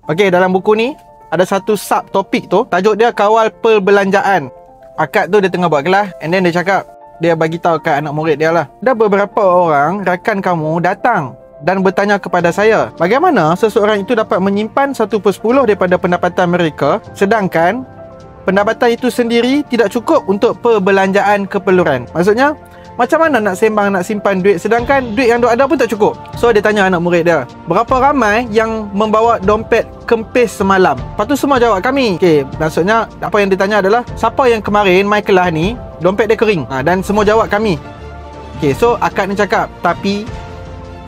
Okey, dalam buku ni ada satu sub topik tu, tajuk dia kawal perbelanjaan. Akak tu dia tengah buat kelas, and then dia cakap, dia bagi tahu kat anak murid dia lah, ada beberapa orang rakan kamu datang dan bertanya kepada saya, bagaimana seseorang itu dapat menyimpan 1/10 daripada pendapatan mereka, sedangkan pendapatan itu sendiri tidak cukup untuk perbelanjaan keperluan. Maksudnya, macam mana nak sembang, nak simpan duit sedangkan duit yang duk ada pun tak cukup? So dia tanya anak murid dia, berapa ramai yang membawa dompet kempis semalam? Lepas tu semua jawab kami. Okay, maksudnya apa yang ditanya adalah, siapa yang kemarin mai kelas ni dompet dia kering? Dan semua jawab kami. Okay, so akak ni cakap, tapi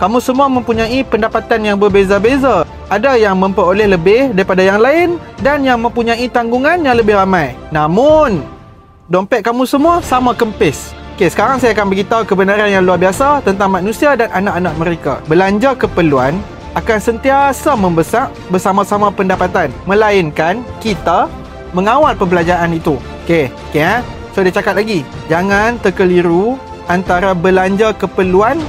kamu semua mempunyai pendapatan yang berbeza-beza. Ada yang memperoleh lebih daripada yang lain dan yang mempunyai tanggungan yang lebih ramai. Namun, dompet kamu semua sama kempis. Okey, sekarang saya akan beritahu kebenaran yang luar biasa tentang manusia dan anak-anak mereka. Belanja keperluan akan sentiasa membesar bersama-sama pendapatan, melainkan kita mengawal perbelanjaan itu. Okey, so dia cakap lagi, jangan terkeliru antara belanja keperluan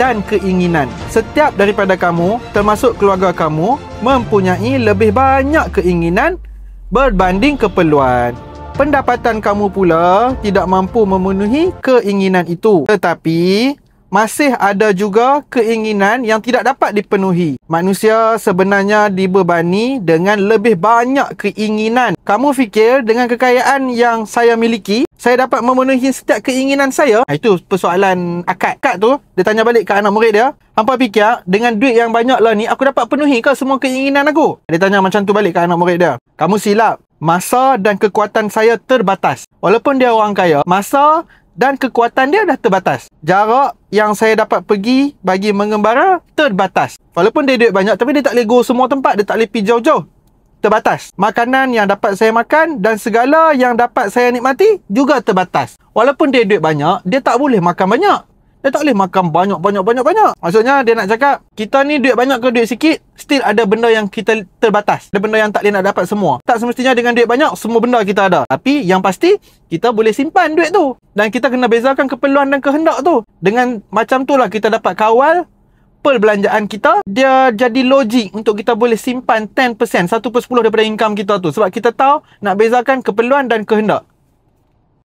dan keinginan. Setiap daripada kamu, termasuk keluarga kamu, mempunyai lebih banyak keinginan berbanding keperluan. Pendapatan kamu pula tidak mampu memenuhi keinginan itu. Tetapi masih ada juga keinginan yang tidak dapat dipenuhi. Manusia sebenarnya dibebani dengan lebih banyak keinginan. Kamu fikir dengan kekayaan yang saya miliki, saya dapat memenuhi setiap keinginan saya? Itu persoalan akak. Akak tu, dia tanya balik ke anak murid dia, hampa fikir dengan duit yang banyak lah ni, aku dapat penuhi ke semua keinginan aku? Dia tanya macam tu balik ke anak murid dia. Kamu silap. Masa dan kekuatan saya terbatas. Walaupun dia orang kaya, masa dan kekuatan dia dah terbatas. Jarak yang saya dapat pergi bagi mengembara terbatas. Walaupun dia duit banyak, tapi dia tak boleh go semua tempat, dia tak boleh pergi jauh-jauh. Terbatas. Makanan yang dapat saya makan dan segala yang dapat saya nikmati juga terbatas. Walaupun dia duit banyak, dia tak boleh makan banyak. Dia tak boleh makan banyak. Maksudnya dia nak cakap, kita ni duit banyak ke duit sikit, still ada benda yang kita terbatas. Ada benda yang tak boleh nak dapat semua. Tak semestinya dengan duit banyak, semua benda kita ada. Tapi yang pasti, kita boleh simpan duit tu. Dan kita kena bezakan keperluan dan kehendak tu. Dengan macam tu lah kita dapat kawal perbelanjaan kita. Dia jadi logik untuk kita boleh simpan 10%, 1/10 daripada income kita tu. Sebab kita tahu nak bezakan keperluan dan kehendak.